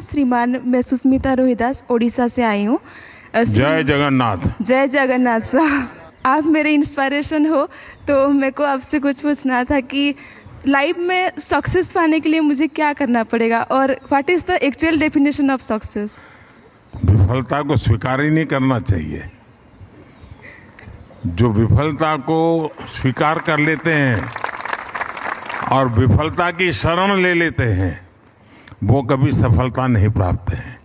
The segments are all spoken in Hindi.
श्रीमान, मैं सुष्मिता रोहिदास ओडिशा से आई हूँ। जय जगन्नाथ। जय जगन्नाथ साहब, आप मेरे इंस्पिरेशन हो। तो मेरे को आपसे कुछ पूछना था कि लाइफ में सक्सेस पाने के लिए मुझे क्या करना पड़ेगा और what is the actual definition of success. विफलता को स्वीकार ही नहीं करना चाहिए। जो विफलता को स्वीकार कर लेते हैं और विफलता की शरण ले लेते हैं वो कभी सफलता नहीं प्राप्त है।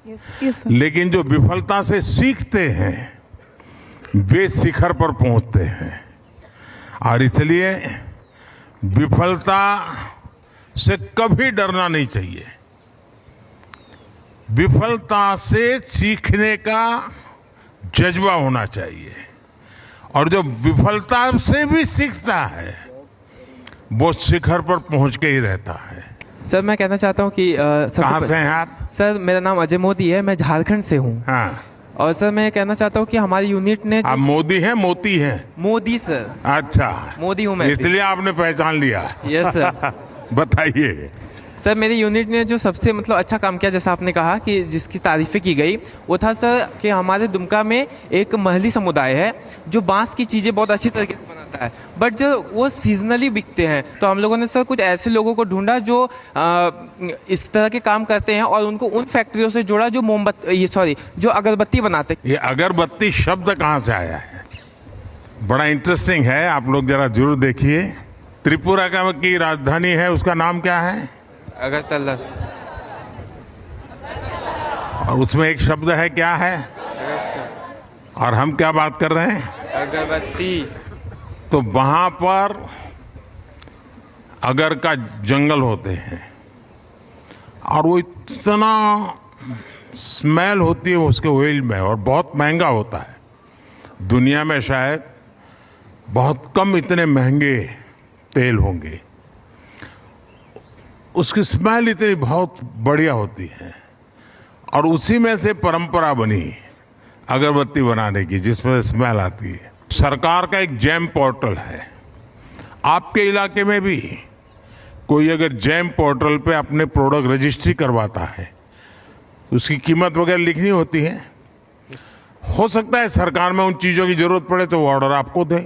yes, लेकिन जो विफलता से सीखते हैं वे शिखर पर पहुंचते हैं। और इसलिए विफलता से कभी डरना नहीं चाहिए। विफलता से सीखने का जज्बा होना चाहिए और जो विफलता से भी सीखता है वो शिखर पर पहुंच के ही रहता है। सर मैं कहना चाहता हूँ कि कहाँ से हैं आप? सर मेरा नाम अजय मोदी है, मैं झारखंड से हूँ। हाँ। और सर मैं कहना चाहता हूँ कि हमारी यूनिट ने आप मोदी हैं मोती हैं? मोदी सर। अच्छा, मोदी हूँ मैं। इसलिए आपने पहचान लिया। Yes sir. बताइए। सर मेरी यूनिट ने जो सबसे अच्छा काम किया, जैसा आपने कहा कि जिसकी तारीफें की गई, वो था सर कि हमारे दुमका में एक महली समुदाय है जो बांस की चीज़ें बहुत अच्छी तरीके से बनाता है, बट जो वो सीजनली बिकते हैं। तो हम लोगों ने सर कुछ ऐसे लोगों को ढूंढा जो इस तरह के काम करते हैं और उनको उन फैक्ट्रियों से जोड़ा जो जो अगरबत्ती बनाते हैं। ये अगरबत्ती शब्द कहाँ से आया है? बड़ा इंटरेस्टिंग है, आप लोग जरा जरूर देखिए। त्रिपुरा का की राजधानी है, उसका नाम क्या है? अगरतला। और उसमें एक शब्द है, क्या है? और हम क्या बात कर रहे हैं? अगरबत्ती। तो वहां पर अगर का जंगल होते हैं और वो इतना स्मेल होती है उसके ऑयल में और बहुत महंगा होता है। दुनिया में शायद बहुत कम इतने महंगे तेल होंगे। उसकी स्मेल इतनी बहुत बढ़िया होती है और उसी में से परंपरा बनी अगरबत्ती बनाने की, जिसमें स्मेल आती है। सरकार का एक जैम पोर्टल है। आपके इलाके में भी कोई अगर जैम पोर्टल पे अपने प्रोडक्ट रजिस्ट्री करवाता है, उसकी कीमत वगैरह लिखनी होती है। हो सकता है सरकार में उन चीज़ों की जरूरत पड़े तो वो ऑर्डर आपको दे।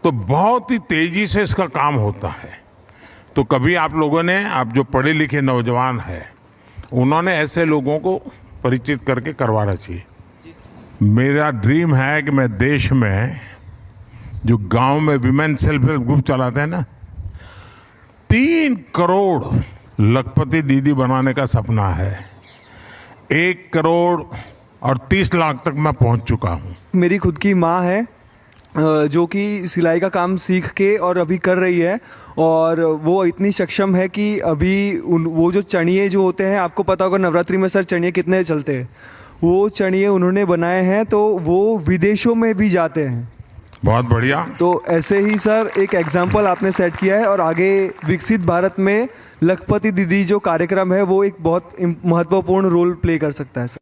तो बहुत ही तेजी से इसका काम होता है। तो कभी आप लोगों ने, आप जो पढ़े लिखे नौजवान हैं, उन्होंने ऐसे लोगों को परिचित करके करवाना चाहिए। मेरा ड्रीम है कि मैं देश में जो गांव में विमेन सेल्फ हेल्प ग्रुप चलाते हैं ना, 3 करोड़ लखपति दीदी बनाने का सपना है। 1 करोड़ और 30 लाख तक मैं पहुंच चुका हूं। मेरी खुद की माँ है जो कि सिलाई का काम सीख के और अभी कर रही है, और वो इतनी सक्षम है कि अभी वो जो चणिए जो होते हैं, आपको पता होगा नवरात्रि में सर चणिए कितने चलते हैं, वो चणिए उन्होंने बनाए हैं तो वो विदेशों में भी जाते हैं। बहुत बढ़िया। तो ऐसे ही सर एक एग्जाम्पल आपने सेट किया है और आगे विकसित भारत में लखपति दीदी जो कार्यक्रम है वो एक बहुत महत्वपूर्ण रोल प्ले कर सकता है सर।